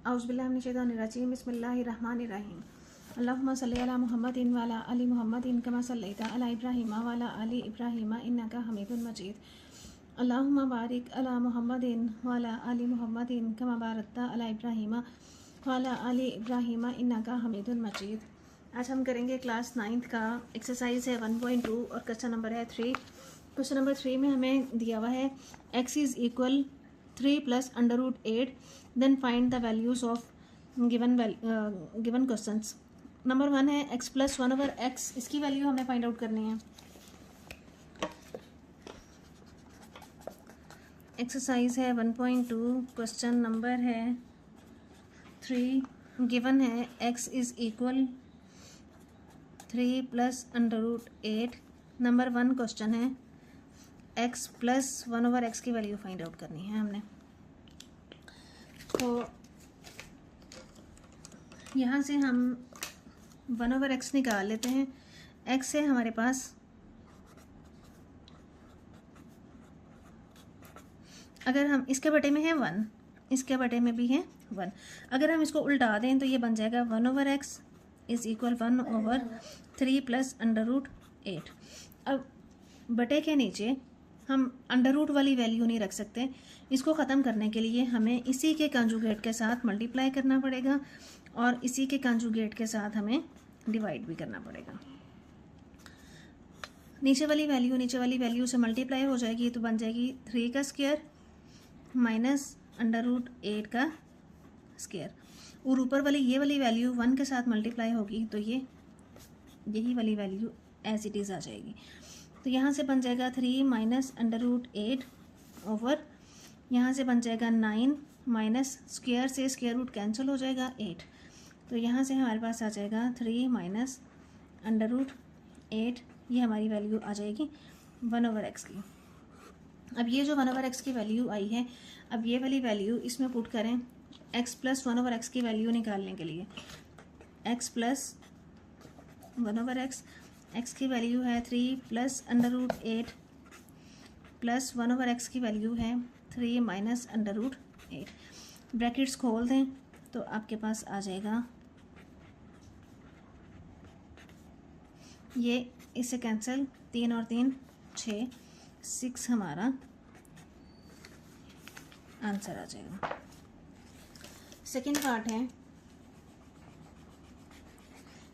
औज़ुबिल्लाहिमिनश्शैतानिर्रजीम बिस्मिल्लाहिर्रहमानिर्रहीम अल्लाहुम्मा सल्लि अला मुहम्मदिन व अला आलि मुहम्मदिन कमा सल्लैता अला इब्राहीम व अला आलि इब्राहीम इन्नका हमीदुन मजीद अल्लाहुम्मा बारिक अला मुहम्मदिन व अला आलि मुहम्मदिन कमा बारकता अला इब्राहीम व अला आलि इब्राहीम इन्नका हमीदुन मजीद। आज हम करेंगे क्लास 9th का एक्सरसाइज है 1.2 और क्वेश्चन नंबर है 3। क्वेश्चन नंबर 3 में हमें दिया हुआ है x is equal 3 plus under root 8 then find the values of given questions. Number 1 है x प्लस 1 ओवर x, इसकी वैल्यू हमें फाइंड आउट करनी है। एक्सरसाइज है 1.2, क्वेश्चन नंबर है 3। गिवन है x is equal 3 plus under root 8। Number 1 question है x plus 1 over x की वैल्यू फाइंड आउट करनी है हमने। तो यहाँ से हम 1 ओवर x निकाल लेते हैं। x है हमारे पास अगर हम इसके बटे में है 1, इसके बटे में भी है 1। अगर हम इसको उल्टा दें तो ये बन जाएगा 1 over x is equal 1 over 3 plus under root 8। अब बटे के नीचे हम अंडर रूट वाली वैल्यू नहीं रख सकते। इसको ख़त्म करने के लिए हमें इसी के कंजुगेट के साथ मल्टीप्लाई करना पड़ेगा और इसी के कंजुगेट के साथ हमें डिवाइड भी करना पड़ेगा। नीचे वाली वैल्यू से मल्टीप्लाई हो जाएगी तो बन जाएगी 3 का स्क्वायर माइनस अंडर रूट 8 का स्क्वायर, और ऊपर वाली ये वाली वैल्यू 1 के साथ मल्टीप्लाई होगी तो यही वाली वैल्यू एज इट इज़ आ जाएगी। तो यहाँ से बन जाएगा 3 माइनस अंडर रूट 8 ओवर, यहाँ से बन जाएगा 9 माइनस स्क्वायर से स्क्वायर रूट कैंसिल हो जाएगा 8। तो यहाँ से हमारे पास आ जाएगा 3 माइनस अंडर रूट 8, ये हमारी वैल्यू आ जाएगी 1 ओवर x की। अब ये जो 1 ओवर x की वैल्यू आई है, अब ये वाली वैल्यू इसमें पुट करें x प्लस 1 ओवर x की वैल्यू निकालने के लिए। x प्लस 1 ओवर x की वैल्यू है 3 plus under root 8 plus 1 over x की वैल्यू है 3 माइनस अंडर रूट 8। ब्रैकेट्स खोल दें तो आपके पास आ जाएगा, ये इससे कैंसिल, 3 और 3 6, 6 हमारा आंसर आ जाएगा। सेकेंड पार्ट है,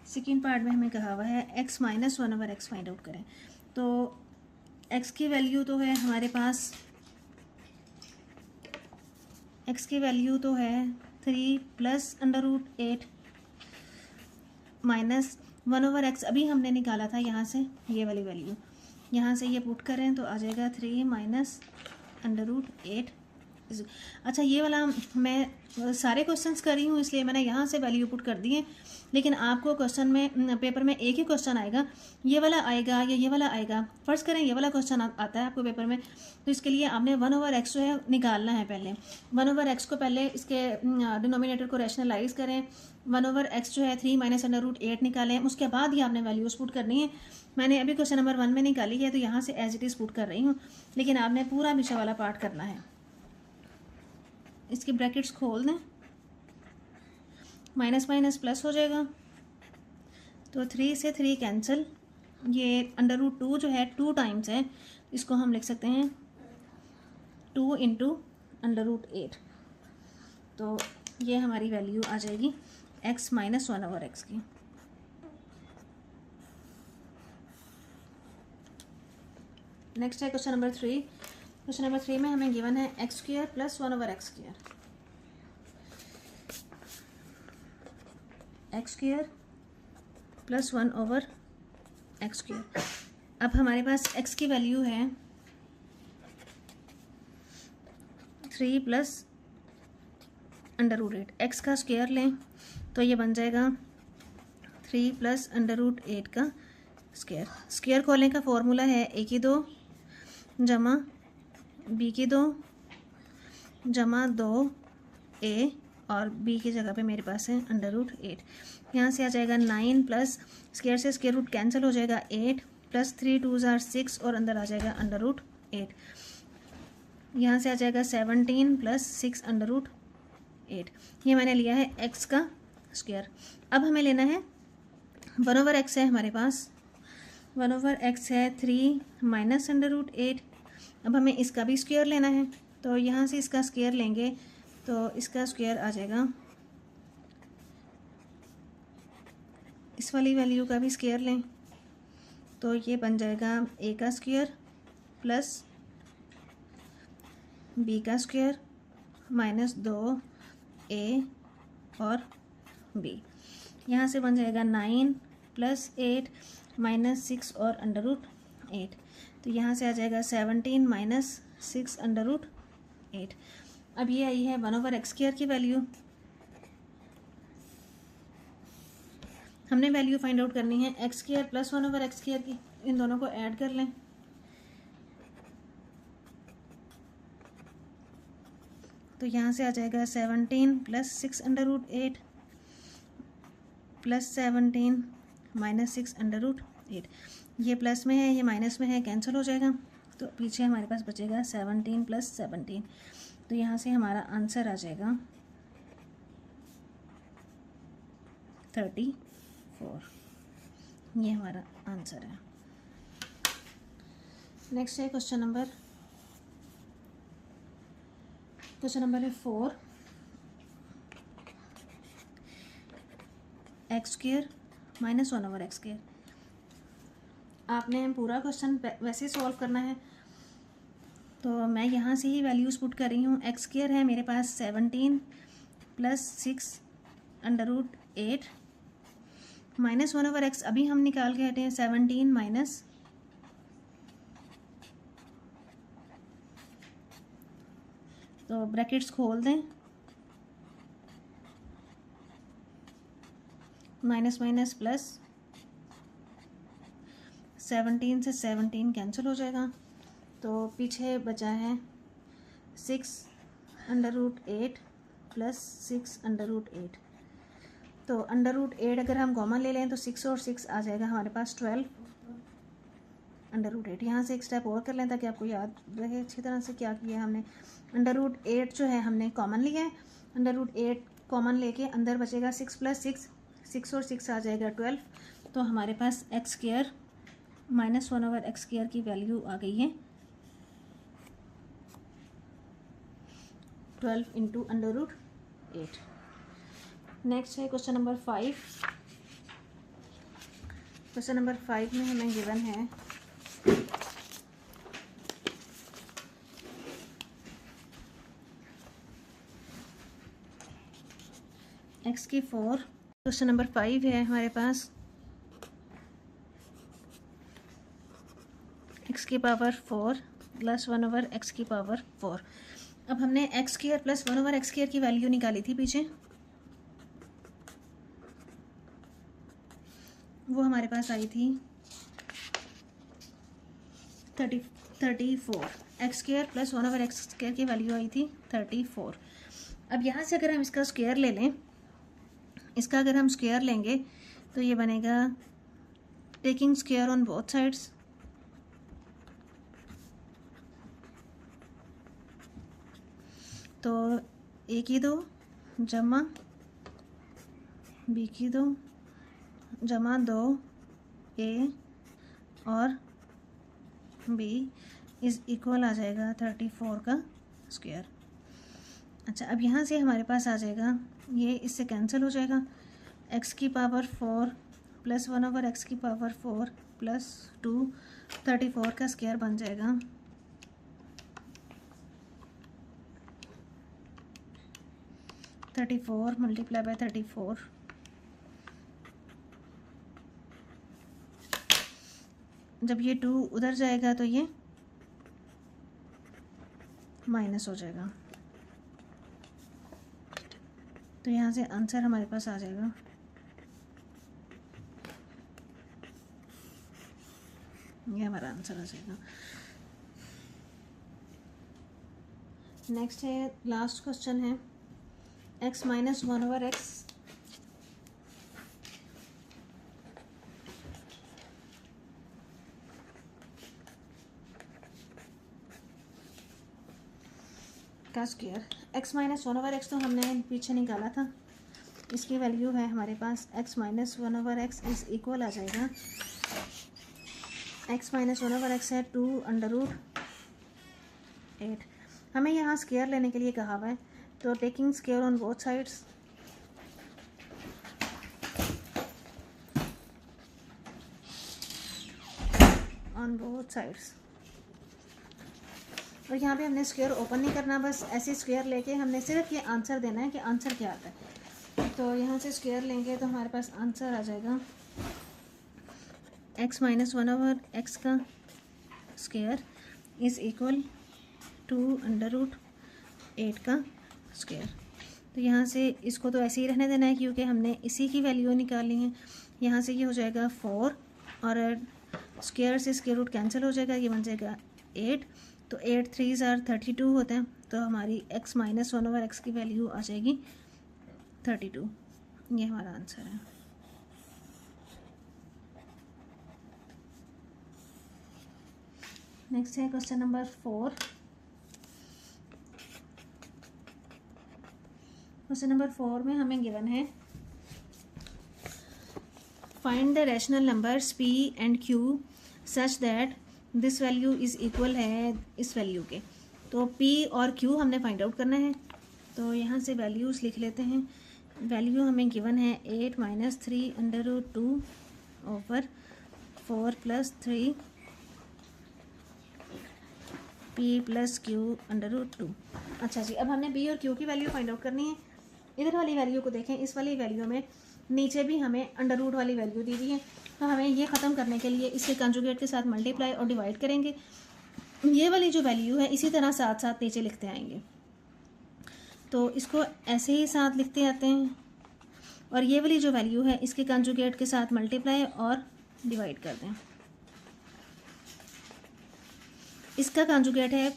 सेकेंड पार्ट में हमें कहा हुआ है x minus 1 over x find out करें। तो x की वैल्यू तो है हमारे पास, x की वैल्यू तो है 3 plus under root 8 minus 1 over x अभी हमने निकाला था यहाँ से, ये वाली वैल्यू यहाँ से ये पुट करें तो आ जाएगा 3 माइनस अंडर रूट 8। अच्छा, ये वाला मैं सारे क्वेश्चंस कर रही हूँ इसलिए मैंने यहाँ से वैल्यू पुट कर दी है, लेकिन आपको क्वेश्चन में पेपर में एक ही क्वेश्चन आएगा, ये वाला आएगा या ये वाला आएगा। फर्स्ट करें ये वाला क्वेश्चन आता है आपको पेपर में, तो इसके लिए आपने 1 ओवर x जो है निकालना है। पहले 1 ओवर x को पहले इसके डिनोमिनेटर को रैशनलाइज करें। 1 ओवर x जो है 3 माइनस अंडर रूट 8 निकालें, उसके बाद ही आपने वैल्यूज़ पुट करनी है। मैंने अभी क्वेश्चन नंबर 1 में निकाली है तो यहाँ से एज इट इज़ पुट कर रही हूँ, लेकिन आपने पूरा पीछे वाला पार्ट करना है। इसकी ब्रैकेट्स खोल दें, माइनस माइनस प्लस हो जाएगा तो 3 से 3 कैंसिल, ये अंडर रूट 2 जो है 2 टाइम्स है, इसको हम लिख सकते हैं 2 इंटू अंडर रूट 8। तो ये हमारी वैल्यू आ जाएगी x माइनस 1 ओवर x की। नेक्स्ट है क्वेश्चन नंबर 3। क्वेश्चन नंबर 3 में हमें गिवन है x square plus 1 over x square. x square plus 1 over x square. अब हमारे पास x की वैल्यू है 3 प्लस अंडर रूट 8। x का स्क्वायर लें तो ये बन जाएगा 3 प्लस अंडर रूट 8 का स्क्वायर। स्क्वायर खोलने का फॉर्मूला है a की 2 जमा b की 2 जमा 2a और b की जगह पे मेरे पास है अंडर रूट 8। यहाँ से आ जाएगा 9 प्लस स्क्वायर से स्क्वायर रूट कैंसिल हो जाएगा 8 प्लस 3 2 आर 6 और अंदर आ जाएगा अंडर रूट 8। यहाँ से आ जाएगा 17 प्लस 6 अंडर रूट 8। ये मैंने लिया है x का स्क्वायर। अब हमें लेना है 1/x है हमारे पास, 1/x है 3 माइनस √8। अब हमें इसका भी स्क्वायर लेना है, तो यहाँ से इसका स्क्वायर लेंगे तो इसका स्क्वायर आ जाएगा, इस वाली वैल्यू का भी स्क्वायर लें तो ये बन जाएगा a का स्क्वायर प्लस b का स्क्वायर माइनस 2a और b। यहाँ से बन जाएगा 9 प्लस 8 माइनस 6 और √8। तो यहाँ से आ जाएगा 17 माइनस 6 √8। अब ये आई है 1/x² की वैल्यू। हमने वैल्यू फाइंड आउट करनी है x² प्लस 1/x² की। इन दोनों को ऐड कर लें, तो यहाँ से आ जाएगा 17 प्लस 6 √8 प्लस 17 माइनस 6 √8। ये प्लस में है, ये माइनस में है, कैंसिल हो जाएगा। तो पीछे हमारे पास बचेगा 17 प्लस 17। तो यहाँ से हमारा आंसर आ जाएगा 34। ये हमारा आंसर है। नेक्स्ट है क्वेश्चन नंबर है 4। x² minus 1/x²। आपने पूरा क्वेश्चन वैसे सॉल्व करना है, तो मैं यहाँ से ही वैल्यूज़ पुट कर रही हूँ। x² है मेरे पास 17 प्लस 6 √8 माइनस 1/x अभी हम निकाल के हटे हैं 17 माइनस तो ब्रैकेट्स खोल दें, माइनस माइनस प्लस 17 से 17 कैंसिल हो जाएगा। तो पीछे बचा है 6 √8 प्लस 6 √8। तो √8 अगर हम कॉमन ले लें तो 6 और 6 आ जाएगा हमारे पास 12 √8। यहाँ से एक स्टेप और कर लें ताकि आपको याद रहे अच्छी तरह से क्या किया हमने। √8 जो है हमने कॉमन लिया है, √8 कॉमन लेके अंदर बचेगा 6 प्लस 6, 6 और 6 आ जाएगा 12। तो हमारे पास x² माइनस 1/x² की वैल्यू आ गई है 12 इंटू √8। नेक्स्ट है क्वेश्चन नंबर 5। क्वेश्चन नंबर 5 में हमें गिवन है x⁴। क्वेश्चन नंबर 5 है हमारे पास x⁴ प्लस 1/x⁴। अब हमने x² प्लस 1/x² की वैल्यू निकाली थी पीछे, वो हमारे पास आई थी 34। x² प्लस 1/x² की वैल्यू आई थी 34। अब यहाँ से अगर हम इसका स्क्वायर ले लें, इसका अगर हम स्क्वायर लेंगे तो ये बनेगा taking square on both sides, तो a की 2 जमा b की 2 जमा 2a और b इज इक्वल आ जाएगा 34 का स्क्वायर। अच्छा, अब यहाँ से हमारे पास आ जाएगा, ये इससे कैंसिल हो जाएगा, x⁴ प्लस 1/x⁴ प्लस 2 34 का स्क्वायर बन जाएगा 34 मल्टीप्लाई बाय 34। जब ये 2 उधर जाएगा तो ये माइनस हो जाएगा, तो यहाँ से आंसर हमारे पास आ जाएगा ये हमारा आंसर आ जाएगा। नेक्स्ट है लास्ट क्वेश्चन है x माइनस 1/x का स्क्वायर। x माइनस 1/x तो हमने पीछे निकाला था, इसकी वैल्यू है हमारे पास x minus 1/x is equal आ जाएगा, x माइनस 1/x है 2√8। हमें यहाँ स्क्वायर लेने के लिए कहा हुआ है, तो taking square on both sides, on both sides. और यहाँ पे हमने स्क्वायर ओपन नहीं करना, बस ऐसे स्क्वायर लेके हमने सिर्फ ये आंसर देना है कि आंसर क्या आता है। तो यहाँ से स्क्वायर लेंगे तो हमारे पास आंसर आ जाएगा x माइनस 1/x का स्क्वायर इज़ इक्वल टू √8 का स्क्वायर। तो यहाँ से इसको तो ऐसे ही रहने देना है क्योंकि हमने इसी की वैल्यू निकालनी है। यहाँ से ये हो जाएगा 4 और स्क्वायर से स्क्वायर रूट कैंसिल हो जाएगा, ये बन जाएगा 8। तो 8 3s are 32 होते हैं, तो हमारी x माइनस 1/x की वैल्यू आ जाएगी 32। ये हमारा आंसर है। नेक्स्ट है क्वेश्चन नंबर 4। क्वेश्चन नंबर 4 में हमें गिवन है find the rational numbers p and q such that this value is equal है इस वैल्यू के। तो p और q हमने फाइंड आउट करना है, तो यहाँ से वैल्यूज़ लिख लेते हैं। वैल्यू हमें गिवन है 8 minus 3√2/4 plus 3 p plus q/2। अच्छा जी, अब हमने b और q की वैल्यू फाइंड आउट करनी है। इधर वाली वैल्यू को देखें, इस वाली वैल्यू में नीचे भी हमें अंडर रूट वाली वैल्यू दी हुई है, तो हमें ये ख़त्म करने के लिए इसके कंजुगेट के साथ मल्टीप्लाई और डिवाइड करेंगे। ये वाली जो वैल्यू है इसी तरह साथ साथ नीचे लिखते आएंगे, तो इसको ऐसे ही साथ लिखते आते हैं। और ये वाली जो वैल्यू है इसके कंजुगेट के साथ मल्टीप्लाई और डिवाइड कर दें। इसका कंजुगेट है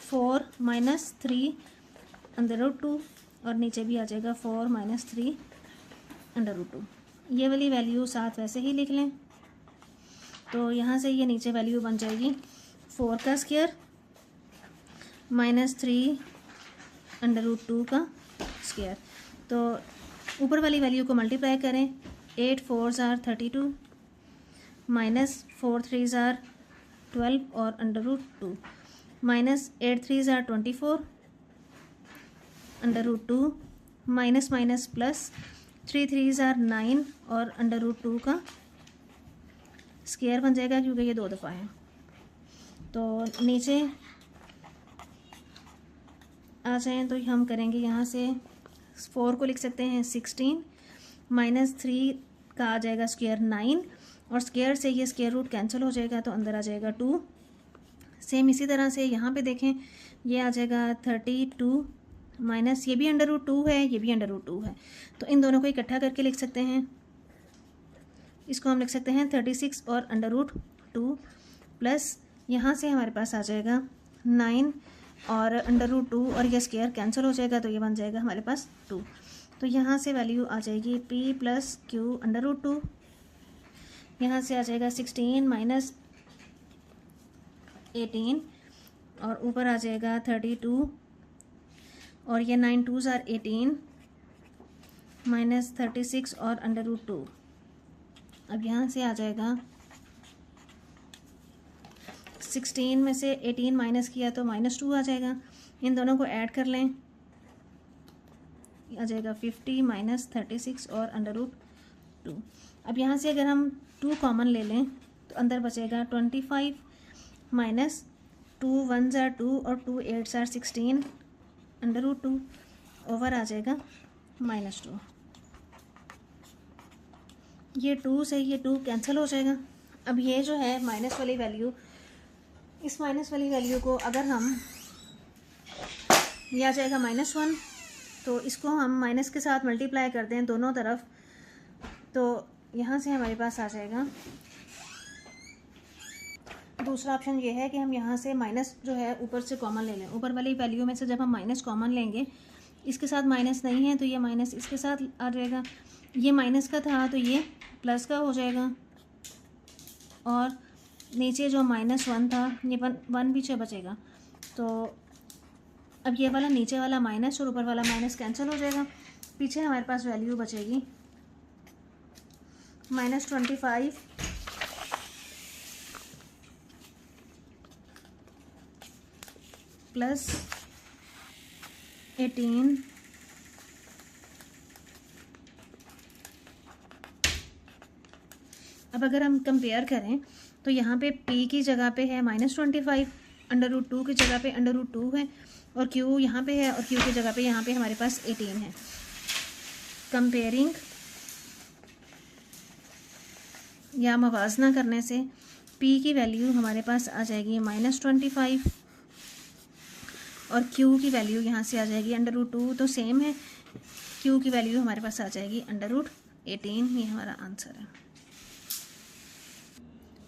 4 माइनस 3√2 और नीचे भी आ जाएगा 4 माइनस 3√2। ये वाली वैल्यू साथ वैसे ही लिख लें, तो यहाँ से ये नीचे वैल्यू बन जाएगी 4 का स्क्वायर माइनस 3√2 का स्क्वायर। तो ऊपर वाली वैल्यू को मल्टीप्लाई करें, 8 4s are 32 minus 4 3s are 12 और √2 minus 8 3s are 24 √2 minus minus plus 3 3s are 9 और √2 का स्क्वायर बन जाएगा क्योंकि ये 2 दफ़ा है। तो नीचे आ जाएँ तो हम करेंगे, यहाँ से 4 को लिख सकते हैं 16 माइनस 3 का आ जाएगा स्क्वायर 9 और स्क्वायर से ये स्क्वायर रूट कैंसिल हो जाएगा तो अंदर आ जाएगा 2। सेम इसी तरह से यहाँ पे देखें, ये आ जाएगा 32 माइनस ये भी √2 है, ये भी √2 है, तो इन दोनों को इकट्ठा करके लिख सकते हैं। इसको हम लिख सकते हैं 36 और √2 प्लस यहाँ से हमारे पास आ जाएगा 9 और √2 और ये स्क्वायर कैंसिल हो जाएगा तो ये बन जाएगा हमारे पास 2। तो यहाँ से वैल्यू आ जाएगी p प्लस q/2। यहाँ से आ जाएगा 16 माइनस 18 और ऊपर आ जाएगा 32 और ये 9 2s are 18 माइनस 36 और √2। अब यहाँ से आ जाएगा 16 में से 18 माइनस किया तो -2 आ जाएगा। इन दोनों को ऐड कर लें, आ जाएगा 50 माइनस 36 और √2। अब यहाँ से अगर हम 2 कॉमन ले लें तो अंदर बचेगा 25 माइनस 2 1s are 2 और 2 8s are 16 √2 ओवर आ जाएगा -2। ये 2 से ये 2 कैंसिल हो जाएगा। अब ये जो है माइनस वाली वैल्यू, इस माइनस वाली वैल्यू को अगर हम, ये आ जाएगा -1, तो इसको हम माइनस के साथ मल्टीप्लाई कर दें दोनों तरफ, तो यहाँ से हमारे पास आ जाएगा। दूसरा ऑप्शन ये है कि हम यहाँ से माइनस जो है ऊपर से कॉमन ले लें। ऊपर वाली वैल्यू में से जब हम माइनस कॉमन लेंगे, इसके साथ माइनस नहीं है तो ये माइनस इसके साथ आ जाएगा, ये माइनस का था तो ये प्लस का हो जाएगा, और नीचे जो -1 था ये 1 पीछे बचेगा। तो अब ये वाला नीचे वाला माइनस और ऊपर वाला माइनस कैंसिल हो जाएगा, पीछे हमारे पास वैल्यू बचेगी -25 प्लस 18 अब अगर हम कंपेयर करें तो यहाँ पे p की जगह पे है -25, √2 की जगह पे √2 है, और q यहाँ पे है, और q की जगह पे यहाँ पे हमारे पास 18 है। कंपेयरिंग या मवाजना करने से p की वैल्यू हमारे पास आ जाएगी -25 और q की वैल्यू यहाँ से आ जाएगी √2, तो सेम है, q की वैल्यू हमारे पास आ जाएगी √18। ये हमारा आंसर है।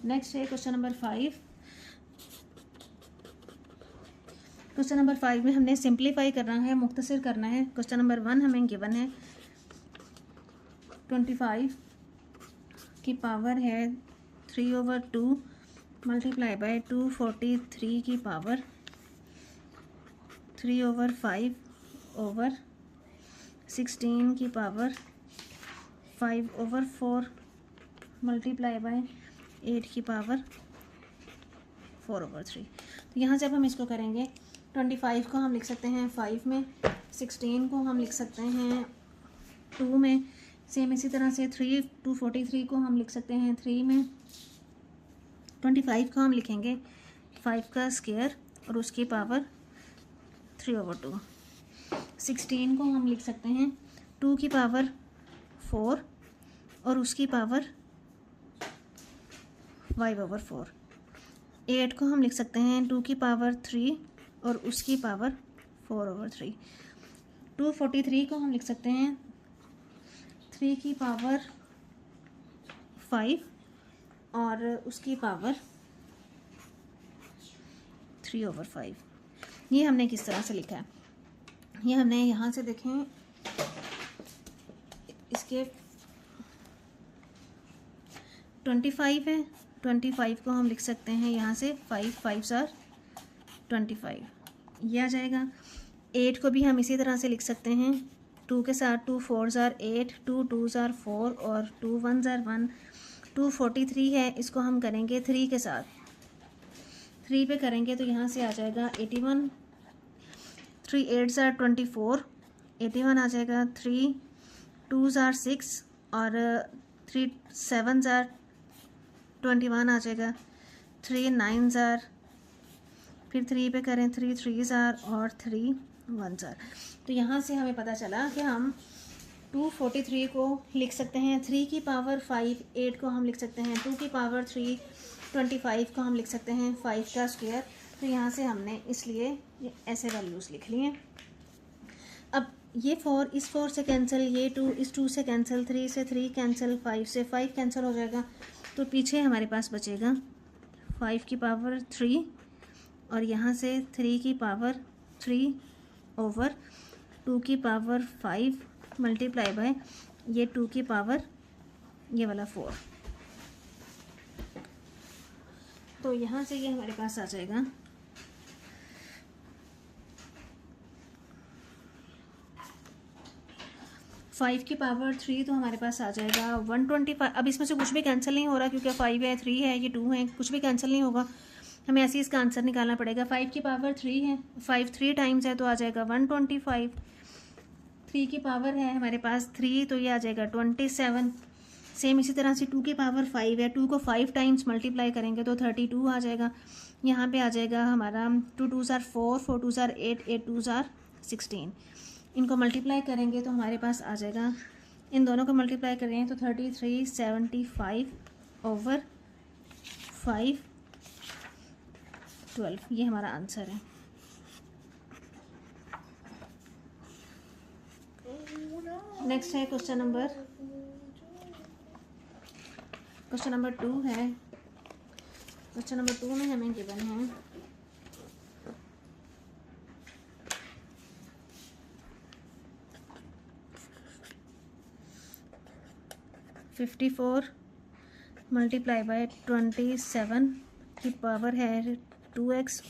नेक्स्ट है क्वेश्चन नंबर 5। क्वेश्चन नंबर 5 में हमने सिंप्लीफाई करना है, मुख्तसर करना है। क्वेश्चन नंबर 1 हमें गिवन है 25 की पावर है 3/2 मल्टीप्लाई बाय 243 की पावर 3/5 ओवर 16 की पावर 5/4 मल्टीप्लाई बाय 8 की पावर 4/3। तो यहाँ से अब हम इसको करेंगे, 25 को हम लिख सकते हैं 5 में, 16 को हम लिख सकते हैं 2 में, सेम इसी तरह से 243 को हम लिख सकते हैं 3 में। 25 को हम लिखेंगे 5 का स्क्वायर और उसकी पावर 3/2। 16 को हम लिख सकते हैं 2 की पावर 4 और उसकी पावर 5/4। 8 को हम लिख सकते हैं 2 की पावर 3 और उसकी पावर 4/3। 243 को हम लिख सकते हैं 3 की पावर 5 और उसकी पावर 3/5। ये हमने किस तरह से लिखा है, ये हमने यहाँ से देखें, इसके 25 है, 25 को हम लिख सकते हैं यहाँ से 5 5s are 25, ये आ जाएगा। 8 को भी हम इसी तरह से लिख सकते हैं, 2 के साथ 2 4s are 8, 2 2s are 4 और 2 1s are 1। 243 है, इसको हम करेंगे 3 के साथ, 3 पे करेंगे तो यहाँ से आ जाएगा 81, 3 8s are 24, 81 आ जाएगा। 3 2s are 6 और 3 7s are 21 आ जाएगा। 3 9s are, फिर 3 पे करें 3 3s are और 3 1s are। तो यहाँ से हमें पता चला कि हम 243 को लिख सकते हैं 3 की पावर 5, 8 को हम लिख सकते हैं 2 की पावर 3, 25 को हम लिख सकते हैं 5 का स्क्वायर। तो यहाँ से हमने इसलिए ऐसे वैल्यूज़ लिख लिए। अब ये 4 इस 4 से कैंसिल, ये 2 इस 2 से कैंसिल, 3 से 3 कैंसिल, 5 से 5 कैंसिल हो जाएगा, तो पीछे हमारे पास बचेगा 5 की पावर 3 और यहाँ से 3 की पावर 3 ओवर 2 की पावर 5 मल्टीप्लाई बाय ये 2 की पावर ये वाला 4। तो यहाँ से ये हमारे पास आ जाएगा 5 की पावर 3, तो हमारे पास आ जाएगा 125। अब इसमें से कुछ भी कैंसिल नहीं हो रहा क्योंकि 5 है, 3 है, ये 2 है, कुछ भी कैंसिल नहीं होगा, हमें ऐसे ही इसका आंसर निकालना पड़ेगा। 5 की पावर 3 है, 5 3 टाइम्स है तो आ जाएगा 125। 3 की पावर है हमारे पास 3 तो ये आ जाएगा 27। सेम इसी तरह से 2 की पावर 5 है, 2 को 5 टाइम्स मल्टीप्लाई करेंगे तो 32 आ जाएगा। यहाँ पे आ जाएगा हमारा 2 2s are 4, 4 2s are 8, 8 2s are 16। इनको मल्टीप्लाई करेंगे तो हमारे पास आ जाएगा, इन दोनों को मल्टीप्लाई करें तो 3375 ओवर 5 12, ये हमारा आंसर है। नेक्स्ट है क्वेश्चन नंबर 2 है। क्वेश्चन नंबर 2 में हमें गिवन है 54 मल्टीप्लाई बाय 27 की पावर है 2x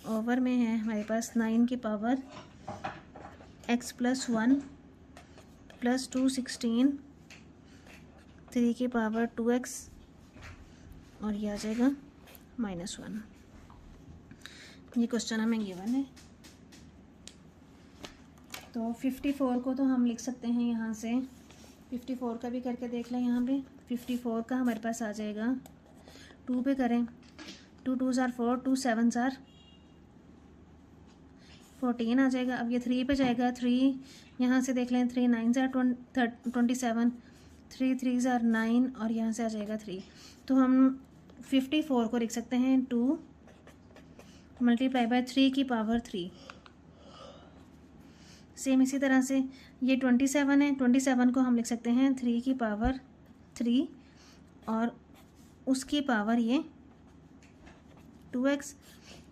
ओवर में है हमारे पास 9 की पावर x प्लस 1 प्लस 2 16, 3 की पावर 2x और ये आ जाएगा -1। ये क्वेश्चन हमें गिवन है। तो 54 को तो हम लिख सकते हैं यहाँ से, 54 का भी करके देख लें। यहाँ पे 54 का हमारे पास आ जाएगा, 2 पे करें, 2 2s are 4, 2 7s are 14 आ जाएगा। अब ये 3 पे जाएगा, 3 यहाँ से देख लें, 3 9s are 27, 3 3s are 9 और यहाँ से आ जाएगा 3। तो हम 54 को लिख सकते हैं 2 मल्टीप्लाई बाय 3 की पावर 3। सेम इसी तरह से ये 27 है, 27 को हम लिख सकते हैं 3 की पावर 3 और उसकी पावर ये 2x,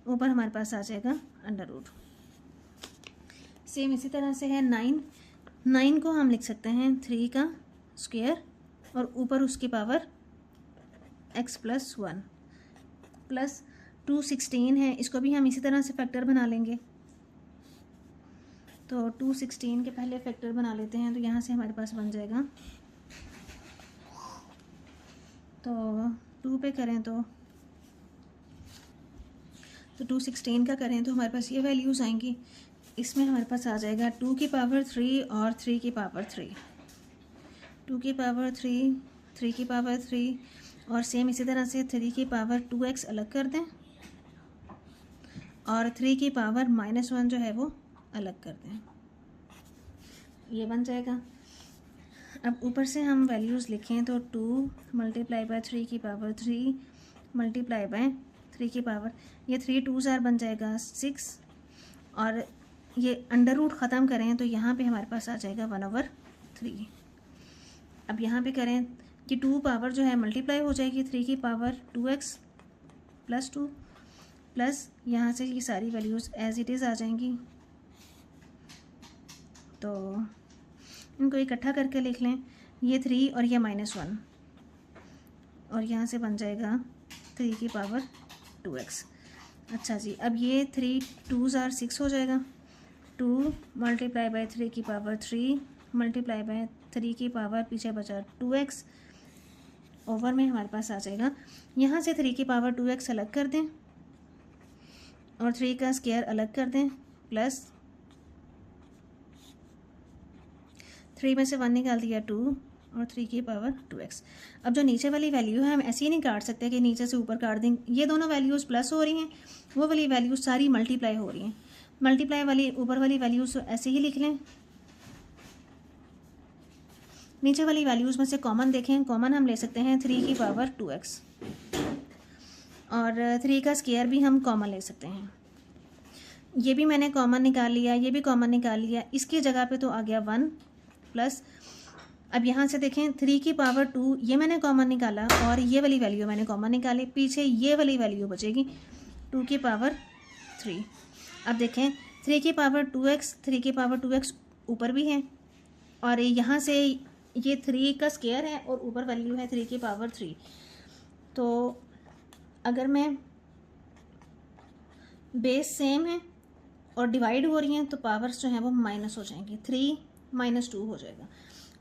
ऊपर हमारे पास आ जाएगा अंडर रूट। सेम इसी तरह से है 9 को हम लिख सकते हैं 3 का स्क्वायर और ऊपर उसकी पावर x प्लस 1 प्लस 2 16 है, इसको भी हम इसी तरह से फैक्टर बना लेंगे। तो 2 16 के पहले फैक्टर बना लेते हैं, तो यहाँ से हमारे पास बन जाएगा, तो 2 पे करें तो 2 16 का करें तो हमारे पास ये वैल्यूज़ आएंगी। इसमें हमारे पास आ जाएगा 2 की पावर 3 और 3 की पावर 3, 2 की पावर 3, 3 की पावर 3 और सेम इसी तरह से 3 की पावर 2x अलग कर दें और 3 की पावर -1 जो है वो अलग कर दें, ये बन जाएगा। अब ऊपर से हम वैल्यूज़ लिखें तो 2 मल्टीप्लाई बाय 3 की पावर 3 मल्टीप्लाई बाय 3 की पावर, ये 3 2s are बन जाएगा 6 और ये अंडर रूट ख़त्म करें तो यहाँ पे हमारे पास आ जाएगा 1/3। अब यहाँ पे करें कि 2 पावर जो है मल्टीप्लाई हो जाएगी 3 की पावर 2x प्लस 2 प्लस यहाँ से ये सारी वैल्यूज़ एज इट इज़ आ जाएंगी। तो इनको इकट्ठा करके लिख लें, ये 3 और ये -1 और यहाँ से बन जाएगा 3 की पावर 2x। अच्छा जी, अब ये 3 2s are 6 हो जाएगा, 2 मल्टीप्लाई बाय 3 की पावर 3 मल्टीप्लाई बाय 3 की पावर पीछे बचा 2x, ओवर में हमारे पास आ जाएगा। यहाँ से 3 की पावर 2x अलग कर दें और 3 का स्क्वायर अलग कर दें प्लस 3 में से 1 निकाल दिया 2 और 3 की पावर 2x। अब जो नीचे वाली वैल्यू है हम ऐसे ही नहीं काट सकते कि नीचे से ऊपर काट दें, ये दोनों वैल्यूज़ प्लस हो रही हैं, वो वाली वैल्यूज़ सारी मल्टीप्लाई हो रही हैं। मल्टीप्लाई वाली ऊपर वाली वैल्यूज़ ऐसे ही लिख लें, नीचे वाली वैल्यूज़ में से कॉमन देखें, कॉमन हम ले सकते हैं 3 की पावर 2x और 3 का स्क्वायर भी हम कॉमन ले सकते हैं। ये भी मैंने कॉमन निकाल लिया, ये भी कॉमन निकाल लिया, इसकी जगह पे तो आ गया 1 प्लस, अब यहाँ से देखें 3 की पावर 2 ये मैंने कॉमन निकाला और ये वाली वैल्यू मैंने कॉमन निकाली, पीछे ये वाली वैल्यू बचेगी 2 की पावर 3। अब देखें 3 की पावर 2x, 3 की पावर 2x ऊपर भी है और यहाँ से ये 3 का स्क्वायर है और ऊपर वैल्यू है 3 की पावर 3। तो अगर मैं बेस सेम है और डिवाइड हो रही हैं तो पावर्स जो हैं वो माइनस हो जाएंगी, 3 - 2 हो जाएगा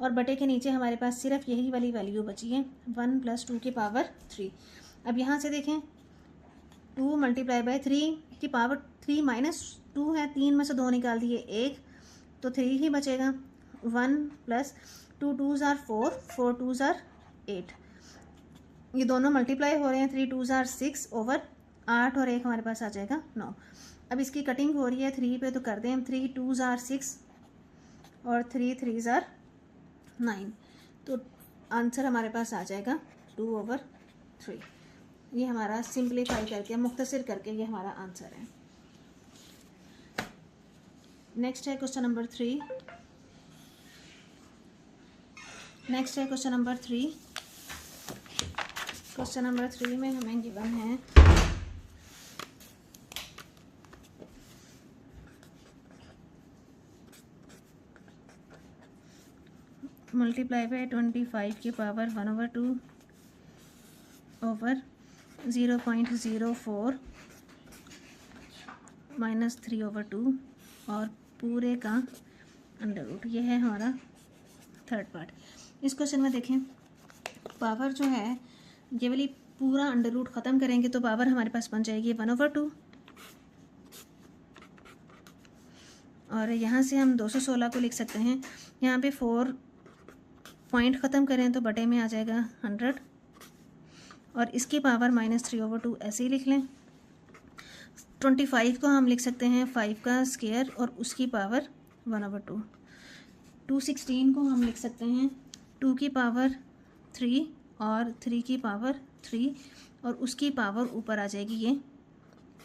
और बटे के नीचे हमारे पास सिर्फ यही वाली वैल्यू बची है 1 + 2 की पावर 3। अब यहाँ से देखें 2 मल्टीप्लाई बाय 3 की पावर 3 - 2 है, 3 में से 2 निकाल दिए 1 तो 3 ही बचेगा, 1 + 2 2s are 4, 4 2s are 8, ये दोनों मल्टीप्लाई हो रहे हैं, 3 2s are 6 ओवर 8 और 1 हमारे पास आ जाएगा 9। अब इसकी कटिंग हो रही है 3 पे तो कर दें, 3 2s are 6 और 3 3s are 9, तो आंसर हमारे पास आ जाएगा 2/3। ये हमारा सिंप्लीफाई करके मुख्तसर करके ये हमारा आंसर है। नेक्स्ट है क्वेश्चन नंबर 3। नेक्स्ट है क्वेश्चन नंबर 3। क्वेश्चन नंबर 3 में हमें गिवन है मल्टीप्लाई बाय 25 की पावर 1/2 ओवर 0.04 -3/2 और पूरे का अंडर रूट। ये है हमारा थर्ड पार्ट। इस क्वेश्चन में देखें, पावर जो है ये वाली पूरा अंडर रूट ख़त्म करेंगे तो पावर हमारे पास बन जाएगी 1/2 और यहाँ से हम 216 को लिख सकते हैं। यहाँ पे 4 पॉइंट ख़त्म करें तो बटे में आ जाएगा 100 और इसकी पावर -3/2 ऐसे ही लिख लें। 25 को हम लिख सकते हैं 5 का स्क्वायर और उसकी पावर 1/2। 216 को हम लिख सकते हैं 2 की पावर 3 और 3 की पावर 3 और उसकी पावर ऊपर आ जाएगी ये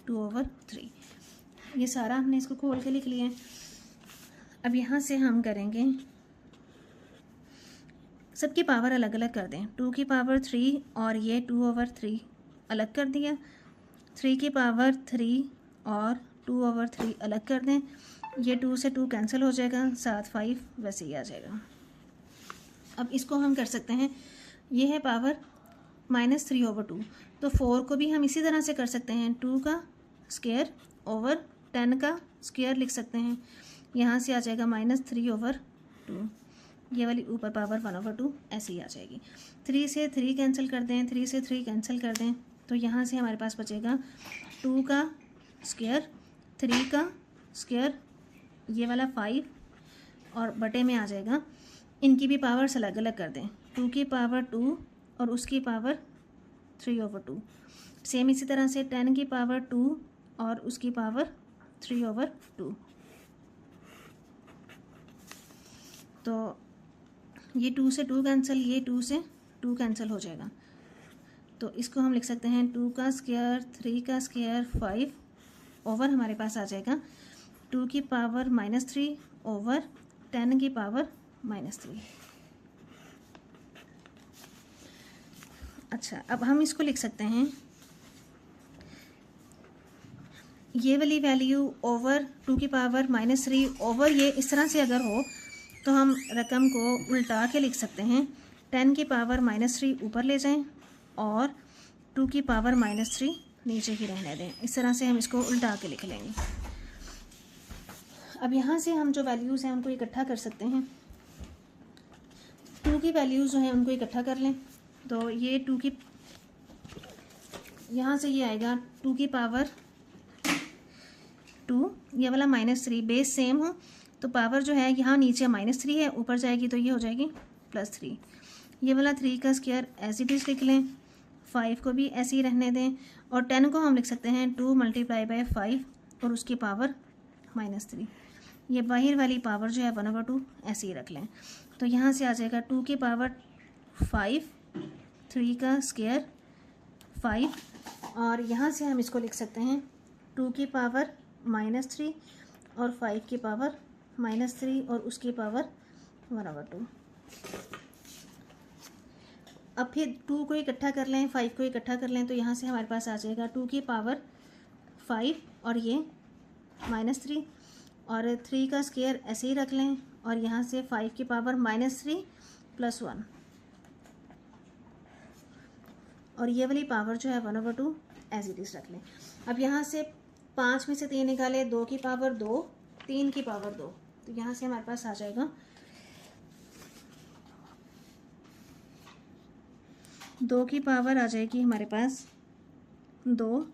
2/3। ये सारा हमने इसको खोल के लिख लिया है। अब यहाँ से हम करेंगे, सबकी पावर अलग अलग कर दें। 2 की पावर 3 और ये 2/3 अलग कर दिया। 3 की पावर 3 और 2/3 अलग कर दें। ये 2 से 2 कैंसिल हो जाएगा, साथ 5 वैसे ही आ जाएगा। अब इसको हम कर सकते हैं, ये है पावर -3/2 तो 4 को भी हम इसी तरह से कर सकते हैं। 2 का स्क्वायर ओवर 10 का स्क्वायर लिख सकते हैं। यहाँ से आ जाएगा -3/2। ये वाली ऊपर पावर 1/2 ऐसे ही आ जाएगी। 3 से 3 कैंसिल कर दें, 3 से 3 कैंसिल कर दें तो यहाँ से हमारे पास बचेगा 2 का स्क्वायर, 3 का स्क्वायर, ये वाला 5 और बटे में आ जाएगा। इनकी भी पावर्स अलग अलग कर दें। 2 की पावर 2 और उसकी पावर 3/2। सेम इसी तरह से 10 की पावर 2 और उसकी पावर 3/2। तो ये 2 से 2 कैंसिल, ये 2 से 2 कैंसिल हो जाएगा। तो इसको हम लिख सकते हैं 2 का स्क्वायर, 3 का स्क्वायर, 5 ओवर हमारे पास आ जाएगा 2 की पावर -3 ओवर 10 की पावर -3। अच्छा, अब हम इसको लिख सकते हैं, ये वाली वैल्यू ओवर 2 की पावर -3 ओवर ये इस तरह से अगर हो तो हम रकम को उल्टा के लिख सकते हैं। 10 की पावर -3 ऊपर ले जाएं और 2 की पावर -3 नीचे ही रहने दें। इस तरह से हम इसको उल्टा के लिख लेंगे। अब यहाँ से हम जो वैल्यूज़ हैं उनको इकट्ठा कर सकते हैं। 2 की वैल्यूज़ जो हैं उनको इकट्ठा कर लें तो ये 2 की, यहाँ से ये आएगा 2 की पावर 2, ये वाला -3 बेस सेम हो तो पावर जो है यहाँ नीचे -3 है, ऊपर जाएगी तो ये हो जाएगी +3। ये वाला 3 का स्क्वायर एज इट इज़ लिख लें, 5 को भी ऐसे ही रहने दें और 10 को हम लिख सकते हैं 2 × 5 और उसकी पावर -3। ये बाहर वाली पावर जो है 1/2 ऐसे ही रख लें। तो यहाँ से आ जाएगा 2 की पावर 5, 3 का स्क्वायर 5 और यहाँ से हम इसको लिख सकते हैं 2 की पावर -3 और 5 की पावर -3 और उसकी पावर 1/2। अब फिर 2 को इकट्ठा कर लें, 5 को इकट्ठा कर लें तो यहाँ से हमारे पास आ जाएगा 2 की पावर 5 और ये -3 और 3 का स्क्वायर ऐसे ही रख लें और यहाँ से 5 की पावर -3 + 1 और ये वाली पावर जो है 1/2 एज इट इज़ रख लें। अब यहाँ से 5 में से 3 निकाले, 2 की पावर 2, 3 की पावर 2 तो यहाँ से हमारे पास आ जाएगा 2 की पावर आ जाएगी हमारे पास 2,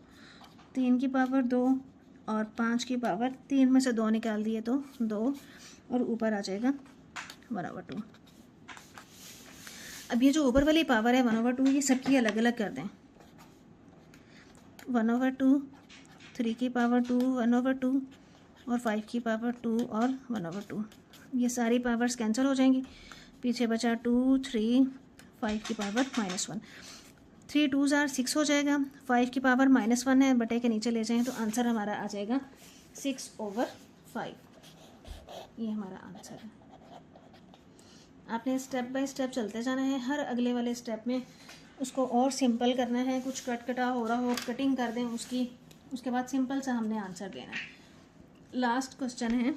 3 की पावर 2 और 5 की पावर 3 में से 2 निकाल दिए तो 2 और ऊपर आ जाएगा 1/2। अब ये जो ऊपर वाली पावर है 1/2 ये सबकी अलग अलग कर दें। 1/2, 3 की पावर 2 1/2 और 5 की पावर 2 और 1/2। ये सारी पावर्स कैंसिल हो जाएंगी, पीछे बचा 2, 3, 5 की पावर -1। 3 2s are 6 हो जाएगा, 5 की पावर -1 है, बटे के नीचे ले जाएं तो आंसर हमारा आ जाएगा 6/5। ये हमारा आंसर है। आपने स्टेप बाय स्टेप चलते जाना है, हर अगले वाले स्टेप में उसको और सिंपल करना है। कुछ कटा हो रहा हो कटिंग कर दें उसकी, उसके बाद सिंपल सा हमने आंसर देना है। लास्ट क्वेश्चन है,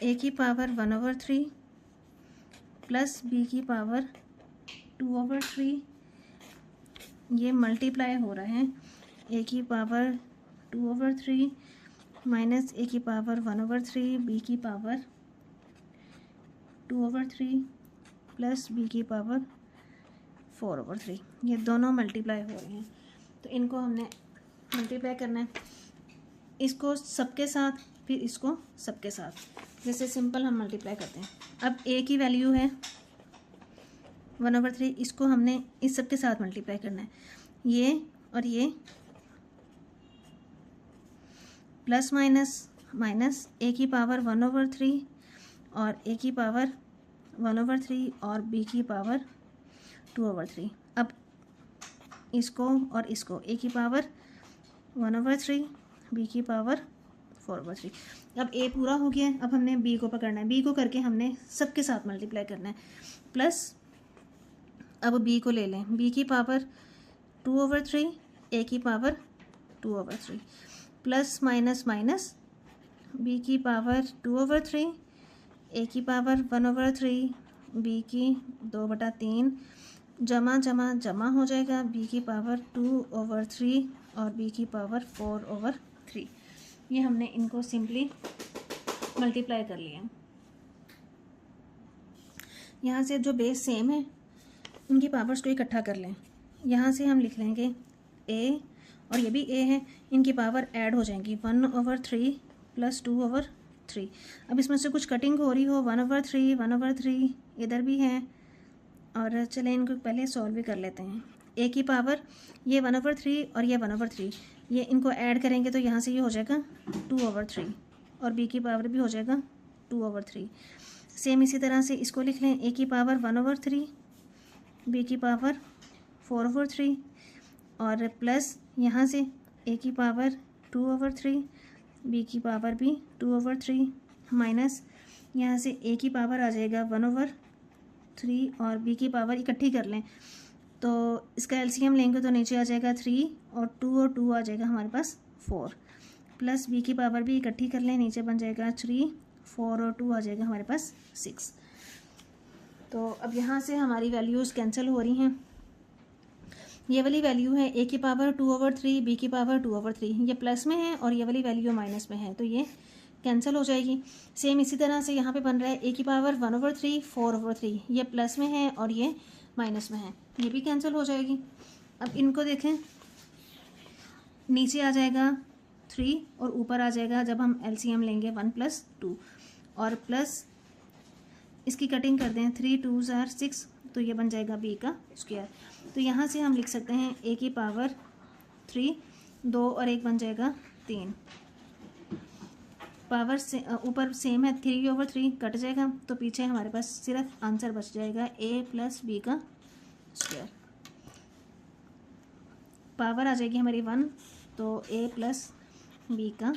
a की पावर 1/3 प्लस b की पावर 2/3 ये मल्टीप्लाई हो रहा है ए की पावर 2/3 माइनस ए की पावर 1/3 बी की पावर 2/3 प्लस बी की पावर 4/3। ये दोनों मल्टीप्लाई हो रहे हैं, तो इनको हमने मल्टीप्लाई करना है, इसको सबके साथ फिर इसको सबके साथ। जैसे सिंपल हम मल्टीप्लाई करते हैं। अब ए की वैल्यू है 1/3, इसको हमने इस सब के साथ मल्टीप्लाई करना है, ये और ये प्लस माइनस ए की पावर 1/3 और ए की पावर 1/3 और बी की पावर 2/3। अब इसको और इसको ए की पावर 1/3 बी की पावर 4/3। अब ए पूरा हो गया है, अब हमने बी को पकड़ना है, बी को करके हमने सबके साथ मल्टीप्लाई करना है। प्लस अब बी को ले लें, बी की पावर 2/3 ए की पावर 2/3 प्लस माइनस बी की पावर 2/3 ए की पावर 1/3 बी की 2/3 जमा हो जाएगा बी की पावर 2/3 और बी की पावर 4/3। ये हमने इनको सिंपली मल्टीप्लाई कर लिया। यहाँ से जो बेस सेम है इनकी पावर्स को इकट्ठा कर लें। यहाँ से हम लिख लेंगे ए और ये भी ए है, इनकी पावर ऐड हो जाएंगी 1/3 प्लस 2/3। अब इसमें से कुछ कटिंग हो रही हो 1/3 इधर भी है, और चलें इनको पहले सॉल्व भी कर लेते हैं। ए की पावर ये 1/3 और ये 1/3, ये इनको ऐड करेंगे तो यहाँ से ये हो जाएगा 2/3 और बी की पावर भी हो जाएगा 2/3। सेम इसी तरह से इसको लिख लें, ए की पावर 1/3 बी की पावर 4/3 और प्लस यहाँ से ए की पावर 2/3 बी की पावर भी 2/3 माइनस यहाँ से ए की पावर आ जाएगा 1/3 और बी की पावर इकट्ठी कर लें तो इसका एलसीएम लेंगे तो नीचे आ जाएगा 3 और 2 आ जाएगा हमारे पास 4 प्लस बी की पावर भी इकट्ठी कर लें, नीचे बन जाएगा 3 4 और 2 आ जाएगा हमारे पास 6। तो अब यहाँ से हमारी वैल्यूज़ कैंसिल हो रही हैं। ये वाली वैल्यू है ए की पावर 2/3 बी की पावर 2/3, ये प्लस में है और ये वाली वैल्यू माइनस में है, तो ये कैंसिल हो जाएगी। सेम इसी तरह से यहाँ पे बन रहा है ए की पावर 1/3 4/3, ये प्लस में है और ये माइनस में है, ये भी कैंसिल हो जाएगी। अब इनको देखें, नीचे आ जाएगा 3 और ऊपर आ जाएगा जब हम एलसीएम लेंगे 1 + 2 और प्लस इसकी कटिंग कर दें 3 2 आर 6, तो ये बन जाएगा बी का स्क्वायर। तो यहाँ से हम लिख सकते हैं ए की पावर 3 2 और 1 बन जाएगा 3, पावर से ऊपर सेम है 3/3 कट जाएगा, तो पीछे हमारे पास सिर्फ आंसर बच जाएगा ए प्लस बी का स्क्वायर। पावर आ जाएगी हमारी 1, तो ए प्लस बी का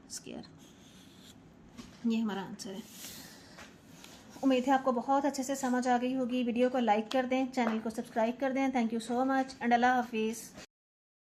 स्क्वायर, ये हमारा आंसर है। उम्मीद है आपको बहुत अच्छे से समझ आ गई होगी। वीडियो को लाइक कर दें, चैनल को सब्सक्राइब कर दें। Thank you so much and अल्लाह हाफिज़।